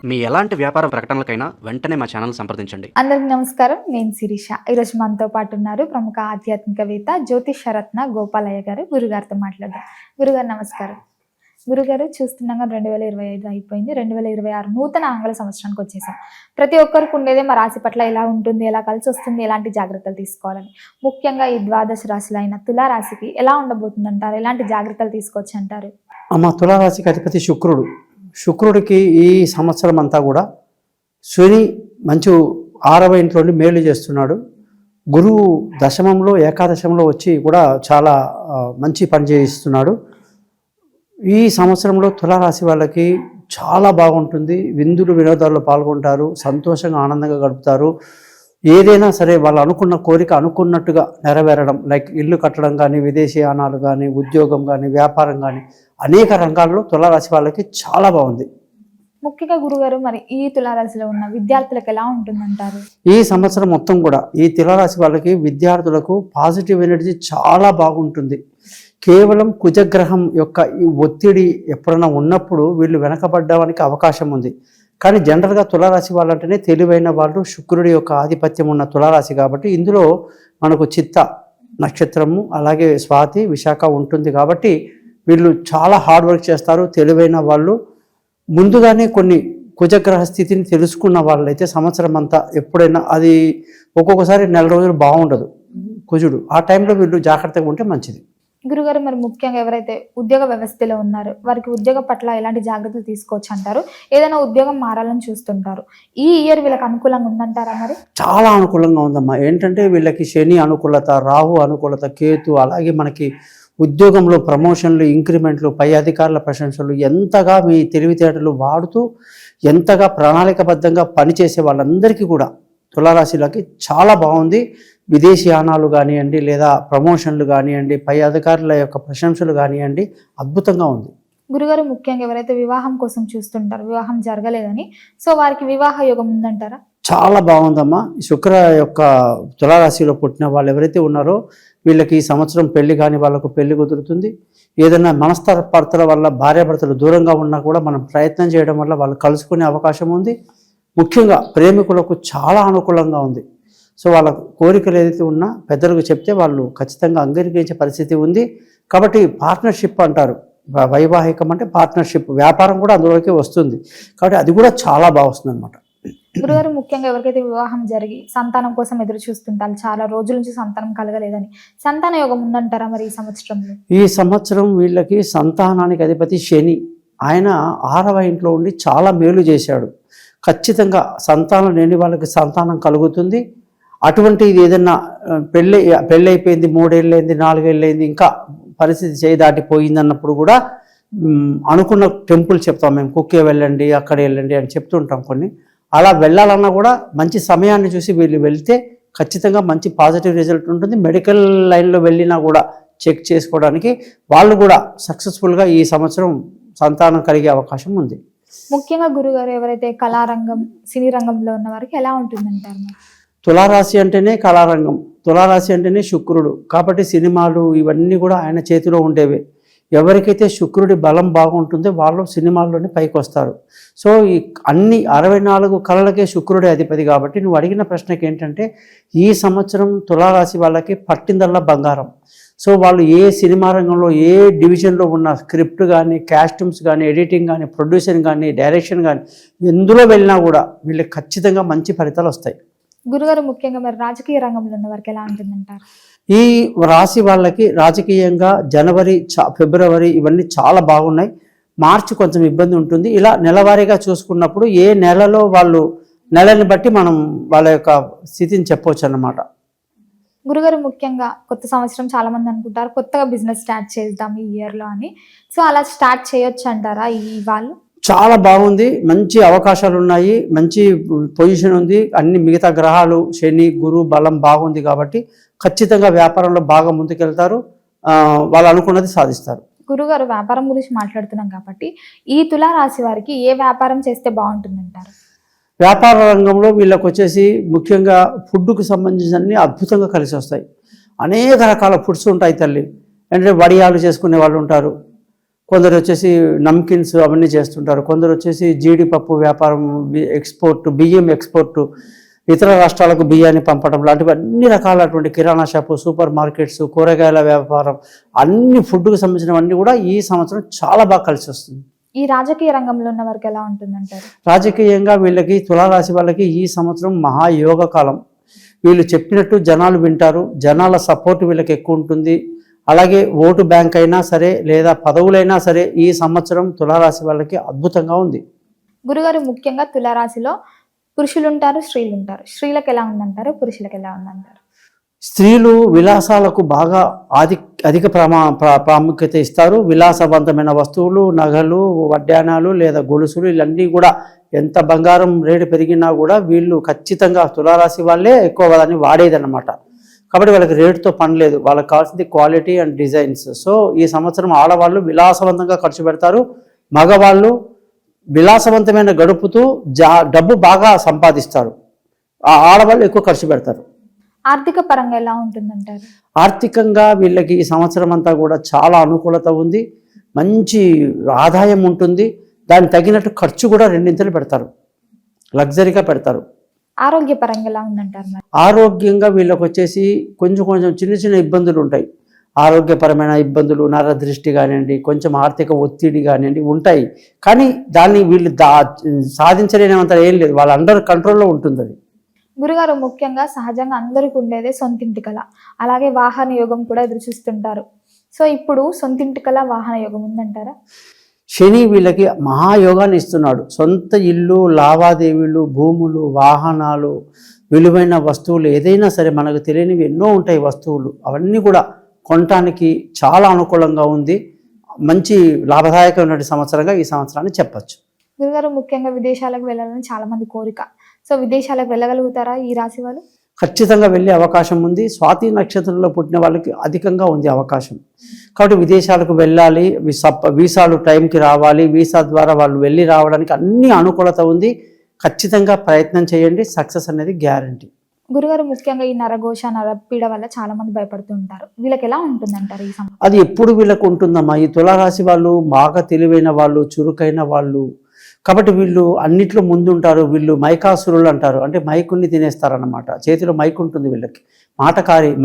మీ ఎలాంటి వ్యాపార ప్రకటనలకైనా వెంటనే మా ఛానల్ సంప్రదించండి. అందరికీ నమస్కారం. నేను శిరీష. ఈరోజు మనతో పాటు ఉన్నారు ప్రముఖ ఆధ్యాత్మికవేత్త జ్యోతిషరత్న గోపాలయ్య గారు. గురుగారితో మాట్లాడదాం. గురుగారు నమస్కారం. గురుగారు, చూస్తున్నాగా 2025 అయిపోయింది, 2026 నూతన ఆంగ్ల సంవత్సరానికి వచ్చేసాం. ప్రతి ఒక్కరికి ఉండేదే మా రాశి పట్ల ఎలా ఉంటుంది, ఎలా కలిసి వస్తుంది, ఎలాంటి జాగ్రత్తలు తీసుకోవాలని. ముఖ్యంగా ఈ ద్వాదశ రాశులు అయిన తులారాశికి ఎలా ఉండబోతుంది అంటారు? ఎలాంటి జాగ్రత్తలు తీసుకోవచ్చు అంటారు? అమ్మ, తులారాశికి అధిపతి శుక్రుడికి ఈ సంవత్సరం అంతా కూడా శని మంచి 6వ ఇంట్లోని మేలు చేస్తున్నాడు. గురువు దశమంలో ఏకాదశంలో వచ్చి కూడా చాలా మంచి పని చేయిస్తున్నాడు. ఈ సంవత్సరంలో తులారాశి వాళ్ళకి చాలా బాగుంటుంది. విందులు వినోదాల్లో పాల్గొంటారు, సంతోషంగా ఆనందంగా గడుపుతారు. ఏదైనా సరే వాళ్ళు అనుకున్న కోరిక అనుకున్నట్టుగా నెరవేరడం, లైక్ ఇల్లు కట్టడం కానీ, విదేశీయానాలు కానీ, ఉద్యోగం కానీ, వ్యాపారం కానీ, అనేక రంగాల్లో తులారాశి వాళ్ళకి చాలా బాగుంది. ముఖ్యంగా గురుగారు, మరి ఈ తులారాశిలో ఉన్న విద్యార్థులకు ఎలా ఉంటుందంటారు? ఈ సంవత్సరం మొత్తం కూడా ఈ తులారాశి వాళ్ళకి విద్యార్థులకు పాజిటివ్ ఎనర్జీ చాలా బాగుంటుంది. కేవలం కుజగ్రహం యొక్క ఈ ఒత్తిడి ఎప్పుడైనా ఉన్నప్పుడు వీళ్ళు వెనకబడ్డానికి అవకాశం ఉంది. కానీ జనరల్గా తులారాశి వాళ్ళంటేనే తెలివైన వాళ్ళు, శుక్రుడి యొక్క ఆధిపత్యం ఉన్న తులారాశి కాబట్టి ఇందులో మనకు చిత్త నక్షత్రము, అలాగే స్వాతి, విశాఖ ఉంటుంది. కాబట్టి వీళ్ళు చాలా హార్డ్ వర్క్ చేస్తారు, తెలివైన వాళ్ళు. ముందుగానే కొన్ని కుజగ్రహ స్థితిని తెలుసుకున్న వాళ్ళైతే సంవత్సరం అంతా ఎప్పుడైనా అది ఒక్కొక్కసారి నెల రోజులు బాగుండదు కుజుడు. ఆ టైంలో వీళ్ళు జాగ్రత్తగా ఉంటే మంచిది. గురుగారు, మరి ముఖ్యంగా ఎవరైతే ఉద్యోగ వ్యవస్థలో ఉన్నారో వారికి ఉద్యోగం పట్ల ఎలాంటి జాగ్రత్తలు తీసుకోవచ్చు అంటారు? ఏదైనా ఉద్యోగం మారాలని చూస్తుంటారు, ఈ ఇయర్ వీళ్ళకి అనుకూలంగా ఉందంటారా? మరి చాలా అనుకూలంగా ఉందమ్మా. ఏంటంటే వీళ్ళకి శని అనుకూలత, రాహు అనుకూలత, కేతు, అలాగే మనకి ఉద్యోగంలో ప్రమోషన్లు, ఇంక్రిమెంట్లు, పై అధికారుల ప్రశంసలు, ఎంతగా మీ తెలివితేటలు వాడుతూ ఎంతగా ప్రణాళికబద్ధంగా పనిచేసే వాళ్ళందరికీ కూడా తులారాశిలకి చాలా బాగుంది. విదేశీయానాలు కానివ్వండి, లేదా ప్రమోషన్లు కానివ్వండి, పై అధికారుల యొక్క ప్రశంసలు కానివ్వండి, అద్భుతంగా ఉంది. గురుగారు, ముఖ్యంగా ఎవరైతే వివాహం కోసం చూస్తుంటారో, వివాహం జరగలేదని, సో వారికి వివాహ యోగం ఉందంటారా? చాలా బాగుందమ్మా. శుక్ర యొక్క తులారాశిలో పుట్టిన వాళ్ళు ఎవరైతే ఉన్నారో వీళ్ళకి ఈ సంవత్సరం పెళ్లి కాని వాళ్ళకు పెళ్లి కుదురుతుంది. ఏదైనా మనస్తాపార్థల వల్ల భార్యాభర్తలు దూరంగా ఉన్నా కూడా మనం ప్రయత్నం చేయడం వల్ల వాళ్ళు కలుసుకునే అవకాశం ఉంది. ముఖ్యంగా ప్రేమికులకు చాలా అనుకూలంగా ఉంది. సో వాళ్ళ కోరికలు ఏదైతే ఉన్నా పెద్దలకు చెప్తే వాళ్ళు ఖచ్చితంగా అంగీకరించే పరిస్థితి ఉంది. కాబట్టి పార్ట్నర్షిప్ అంటారు, వైవాహికం అంటే పార్ట్నర్షిప్, వ్యాపారం కూడా అందులోకి వస్తుంది. కాబట్టి అది కూడా చాలా బాగా వస్తుంది అనమాట. గురుగారు, ముఖ్యంగా ఎవరికైతే వివాహం జరిగి సంతానం కోసం ఎదురు చూస్తుంటారు, చాలా రోజుల నుంచి సంతానం కలగలేదని, సంతాన యోగం ఉందంటారా మరి ఈ సంవత్సరంలో? ఈ సంవత్సరం వీళ్ళకి సంతానానికి అధిపతి శని, ఆయన 6వ ఇంట్లో ఉండి చాలా మేలు చేశాడు. ఖచ్చితంగా సంతానం లేని వాళ్ళకి సంతానం కలుగుతుంది. అటువంటి ఇది ఏదన్నా పెళ్ళి అయిపోయింది, 3 ఏళ్ళు అయింది, 4 ఏళ్ళు అయింది, ఇంకా పరిస్థితి చేయి దాటిపోయింది అన్నప్పుడు కూడా అనుకున్న టెంపుల్ చెప్తాం మేము, కుక్కే వెళ్ళండి, అక్కడ వెళ్ళండి అని చెప్తుంటాం కొన్ని. అలా వెళ్ళాలన్నా కూడా మంచి సమయాన్ని చూసి వీళ్ళు వెళ్తే ఖచ్చితంగా మంచి పాజిటివ్ రిజల్ట్ ఉంటుంది. మెడికల్ లైన్లో వెళ్ళినా కూడా చెక్ చేసుకోవడానికి వాళ్ళు కూడా సక్సెస్ఫుల్గా ఈ సంవత్సరం సంతానం కలిగే అవకాశం ఉంది. ముఖ్యంగా గురుగారు, ఎవరైతే కళారంగం, సినీ రంగంలో ఉన్న వారికి ఎలా ఉంటుందంటారు? తులారాశి అంటేనే కళారంగం, తులారాశి అంటేనే శుక్రుడు. కాబట్టి సినిమాలు ఇవన్నీ కూడా ఆయన చేతిలో ఉండేవే. ఎవరికైతే శుక్రుడి బలం బాగుంటుందో వాళ్ళు సినిమాల్లోనే పైకి వస్తారు. సో ఈ అన్ని 64 కళలకే శుక్రుడే అధిపతి. కాబట్టి నువ్వు అడిగిన ప్రశ్నకి ఏంటంటే ఈ సంవత్సరం తులారాశి వాళ్ళకి పట్టిందల్లా బంగారం. సో వాళ్ళు ఏ సినిమా రంగంలో ఏ డివిజన్లో ఉన్న స్క్రిప్ట్ కానీ, కాస్ట్యూమ్స్ కానీ, ఎడిటింగ్ కానీ, ప్రొడ్యూసర్ కానీ, డైరెక్షన్ కానీ, ఎందులో వెళ్ళినా కూడా వీళ్ళకి ఖచ్చితంగా మంచి ఫలితాలు వస్తాయి. గురుగారు, ముఖ్యంగా మరి రాజకీయ రంగంలో ఉన్న వారికి ఎలా ఉంటుందంటారు? ఈ రాశి వాళ్ళకి రాజకీయంగా జనవరి, ఫిబ్రవరి ఇవన్నీ చాలా బాగున్నాయి. మార్చి కొంచెం ఇబ్బంది ఉంటుంది. ఇలా నెలవారీగా చూసుకున్నప్పుడు ఏ నెలలో వాళ్ళు నెలని బట్టి మనం వాళ్ళ యొక్క స్థితిని చెప్పవచ్చు అన్నమాట. గురుగారు, ముఖ్యంగా కొత్త సంవత్సరం చాలా మంది అనుకుంటారు కొత్తగా బిజినెస్ స్టార్ట్ చేద్దాం ఈ ఇయర్లో అని. సో అలా స్టార్ట్ చేయొచ్చు అంటారా ఈ వాళ్ళు? చాలా బాగుంది, మంచి అవకాశాలు ఉన్నాయి, మంచి పొజిషన్ ఉంది. అన్ని మిగతా గ్రహాలు శని, గురు బలం బాగుంది కాబట్టి ఖచ్చితంగా వ్యాపారంలో బాగా ముందుకెళ్తారు, వాళ్ళు అనుకున్నది సాధిస్తారు. గురుగారు, వ్యాపారం గురించి మాట్లాడుతున్నాం కాబట్టి ఈ తులారాశి వారికి ఏ వ్యాపారం చేస్తే బాగుంటుందంటారు? వ్యాపార రంగంలో వీళ్ళకి వచ్చేసి ముఖ్యంగా ఫుడ్కు సంబంధించిన అన్ని అద్భుతంగా కలిసి వస్తాయి. అనేక రకాల ఫుడ్స్ ఉంటాయి తల్లి. అంటే వడియాలు చేసుకునే వాళ్ళు ఉంటారు, కొందరు వచ్చేసి నమ్కిన్స్ అవన్నీ చేస్తుంటారు, కొందరు వచ్చేసి జీడిపప్పు వ్యాపారం, ఎక్స్పోర్ట్, బియ్యం ఎక్స్పోర్ట్, ఇతర రాష్ట్రాలకు బియ్యాన్ని పంపడం లాంటివి అన్ని రకాలటువంటి కిరాణా షాపు, సూపర్ మార్కెట్స్, కూరగాయల వ్యాపారం, అన్ని ఫుడ్కు సంబంధించినవన్నీ కూడా ఈ సంవత్సరం చాలా బాగా కలిసి వస్తుంది. ఈ రాజకీయ రంగంలో ఉన్న వారికి ఎలా ఉంటుందంటారు? రాజకీయంగా వీళ్ళకి తులారాశి వాళ్ళకి ఈ సంవత్సరం మహాయోగ కాలం. వీళ్ళు చెప్పినట్టు జనాలు వింటారు, జనాల సపోర్ట్ వీళ్ళకి ఎక్కువ ఉంటుంది. అలాగే ఓటు బ్యాంక్ అయినా సరే లేదా పదవులైనా సరే ఈ సంవత్సరం తులారాశి వాళ్ళకి అద్భుతంగా ఉంది. గురుగారు, ముఖ్యంగా తులారాశిలో పురుషులు ఉంటారు, స్త్రీలు ఉంటారు. స్త్రీలకు ఎలా ఉందంటారు, పురుషులకు ఎలా ఉందంటారు? స్త్రీలు విలాసాలకు బాగా అధిక ప్రాముఖ్యత ఇస్తారు. విలాసవంతమైన వస్తువులు, నగలు, వడ్డానాలు లేదా గొలుసులు ఇవన్నీ కూడా ఎంత బంగారం రేటు పెరిగినా కూడా వీళ్ళు ఖచ్చితంగా తులారాశి వాళ్ళే ఎక్కువ దాన్ని వాడేదన్నమాట. కాబట్టి వాళ్ళకి రేటుతో పని లేదు, వాళ్ళకి కావాల్సింది క్వాలిటీ అండ్ డిజైన్స్. సో ఈ సంవత్సరం ఆడవాళ్ళు విలాసవంతంగా ఖర్చు పెడతారు, మగవాళ్ళు విలాసవంతమైన గడుపుతూ డబ్బు బాగా సంపాదిస్తారు, ఆ ఆడవాళ్ళు ఎక్కువ ఖర్చు పెడతారు. ఆర్థిక పరంగా ఎలా ఉంటుందంటారు? ఆర్థికంగా వీళ్ళకి ఈ సంవత్సరం అంతా కూడా చాలా అనుకూలత ఉంది, మంచి ఆదాయం ఉంటుంది, దానికి తగినట్టు ఖర్చు కూడా రెండింతలు పెడతారు, లగ్జరీగా పెడతారు. ఆరోగ్యపరంగా ఎలా ఉందంటారు? మరి ఆరోగ్యంగా వీళ్ళకి వచ్చేసి కొంచెం చిన్న చిన్న ఇబ్బందులు ఉంటాయి. ఆరోగ్యపరమైన ఇబ్బందులు, నరదృష్టి కానివ్వండి, కొంచెం ఆర్థిక ఒత్తిడి కానివ్వండి ఉంటాయి. కానీ దాన్ని వీళ్ళు సాధించలేనంత ఏం లేదు, వాళ్ళ అండర్ కంట్రోల్లో ఉంటుంది అది. గురుగారు, ముఖ్యంగా సహజంగా అందరికీ ఉండేదే సొంతింటి కళ, అలాగే వాహన యోగం కూడా ఎదురు చూస్తుంటారు. సో ఇప్పుడు సొంతింటి కళ, వాహన యోగం ఉందంటారా? శని వీళ్ళకి మహాయోగాన్ని ఇస్తున్నాడు. సొంత ఇల్లు, లావాదేవీలు, భూములు, వాహనాలు, విలువైన వస్తువులు ఏదైనా సరే మనకు తెలియనివి ఎన్నో ఉంటాయి వస్తువులు, అవన్నీ కూడా కొనటానికి చాలా అనుకూలంగా ఉంది. మంచి లాభదాయకమైన సంవత్సరంగా ఈ సంవత్సరాన్ని చెప్పచ్చు. గురుగారు, ముఖ్యంగా విదేశాలకు వెళ్ళాలని చాలా మంది కోరిక. సో విదేశాలకు వెళ్ళగలుగుతారా ఈ రాశి వాళ్ళు? ఖచ్చితంగా వెళ్ళే అవకాశం ఉంది. స్వాతి నక్షత్రంలో పుట్టిన వాళ్ళకి అధికంగా ఉంది అవకాశం. కాబట్టి విదేశాలకు వెళ్ళాలి, వీసాలు టైంకి రావాలి, వీసా ద్వారా వాళ్ళు వెళ్ళి రావడానికి అన్ని అనుకూలత ఉంది. ఖచ్చితంగా ప్రయత్నం చేయండి, సక్సెస్ అనేది గ్యారంటీ. గురుగారు, ముఖ్యంగా ఈ నరఘోష, నరపీడ వల్ల చాలా మంది భయపడుతూ ఉంటారు. వీళ్ళకి ఎలా ఉంటుందంటారు ఈ సంవత్సరం? అది ఎప్పుడు వీళ్ళకు ఉంటుందమ్మా. ఈ తులారాశి వాళ్ళు బాగా తెలివైన వాళ్ళు, చురుకైన వాళ్ళు, కాబట్టి వీళ్ళు అన్నిట్లో ముందుంటారు. వీళ్ళు మైకాసురులు అంటారు, అంటే మైకుని తినేస్తారన్నమాట. చేతిలో మైక్ ఉంటుంది వీళ్ళకి,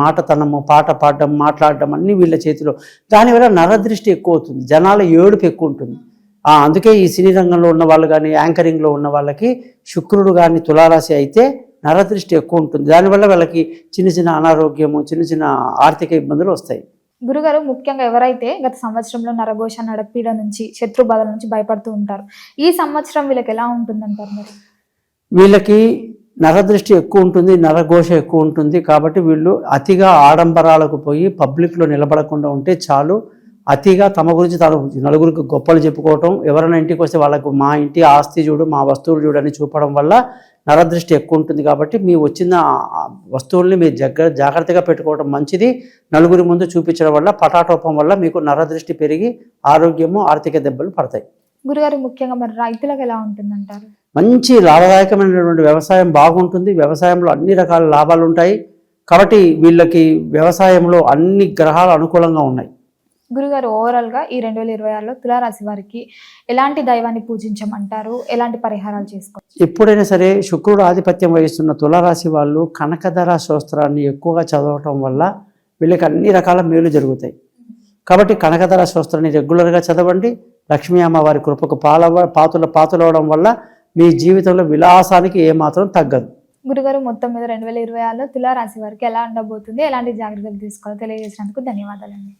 మాటతనము, పాట పాడడం, మాట్లాడడం అన్నీ వీళ్ళ చేతిలో. దానివల్ల నరదృష్టి ఎక్కువ అవుతుంది, జనాల ఏడుపు ఎక్కువ ఉంటుంది. అందుకే ఈ సినీ రంగంలో ఉన్న వాళ్ళు కానీ, యాంకరింగ్లో ఉన్న వాళ్ళకి శుక్రుడు కానీ తులారాశి అయితే నరదృష్టి ఎక్కువ ఉంటుంది. దానివల్ల వాళ్ళకి చిన్న చిన్న అనారోగ్యము, చిన్న ఆర్థిక ఇబ్బందులు వస్తాయి. గురుగారు, ముఖ్యంగా ఎవరైతే గత సంవత్సరంలో నరఘోష, నరపీడ నుంచి, శత్రు బాధల నుంచి భయపడుతూ ఉంటారు, ఈ సంవత్సరం వీళ్ళకి ఎలా ఉంటుందంటారు? మరి వీళ్ళకి నరదృష్టి ఎక్కువ ఉంటుంది, నరఘోష ఎక్కువ ఉంటుంది. కాబట్టి వీళ్ళు అతిగా ఆడంబరాలకు పోయి పబ్లిక్లో నిలబడకుండా ఉంటే చాలు. అతిగా తమ గురించి తాను నలుగురికి గొప్పలు చెప్పుకోవటం, ఎవరైనా ఇంటికి వస్తే వాళ్ళకు మా ఇంటి ఆస్తి చూడు, మా వస్తువులు చూడు అని చూపడం వల్ల నరదృష్టి ఎక్కువ ఉంటుంది. కాబట్టి మీ వచ్చిన వస్తువుల్ని మీరు జాగ్రత్తగా పెట్టుకోవడం మంచిది. నలుగురి ముందు చూపించడం వల్ల, పటాటోపం వల్ల మీకు నరదృష్టి పెరిగి ఆరోగ్యము, ఆర్థిక దెబ్బలు పడతాయి. గురుగారు, ముఖ్యంగా మరి రైతులకు ఎలా ఉంటుందంటారు? మంచి లాభదాయకమైనటువంటి వ్యవసాయం బాగుంటుంది. వ్యవసాయంలో అన్ని రకాల లాభాలు ఉంటాయి. కాబట్టి వీళ్ళకి వ్యవసాయంలో అన్ని గ్రహాలు అనుకూలంగా ఉన్నాయి. గురుగారు, ఓవరాల్గా ఈ 2026లో తులారాశి వారికి ఎలాంటి దైవాన్ని పూజించమంటారు, ఎలాంటి పరిహారాలు చేసుకోవచ్చు? ఎప్పుడైనా సరే శుక్రుడు ఆధిపత్యం వహిస్తున్న తులారాశి వాళ్ళు కనకధర స్తోత్రాన్ని ఎక్కువగా చదవటం వల్ల వీళ్ళకి అన్ని రకాల మేలు జరుగుతాయి. కాబట్టి కనకధర స్తోత్రాన్ని రెగ్యులర్గా చదవండి. లక్ష్మీ అమ్మవారి కృపకు పాతులవడం వల్ల మీ జీవితంలో విలాసానికి ఏమాత్రం తగ్గదు. గురుగారు, మొత్తం మీద 2026లో తులారాశి వారికి ఎలా ఉండబోతుంది, ఎలాంటి జాగ్రత్తలు తీసుకోవాలో తెలియజేసినందుకు ధన్యవాదాలండి.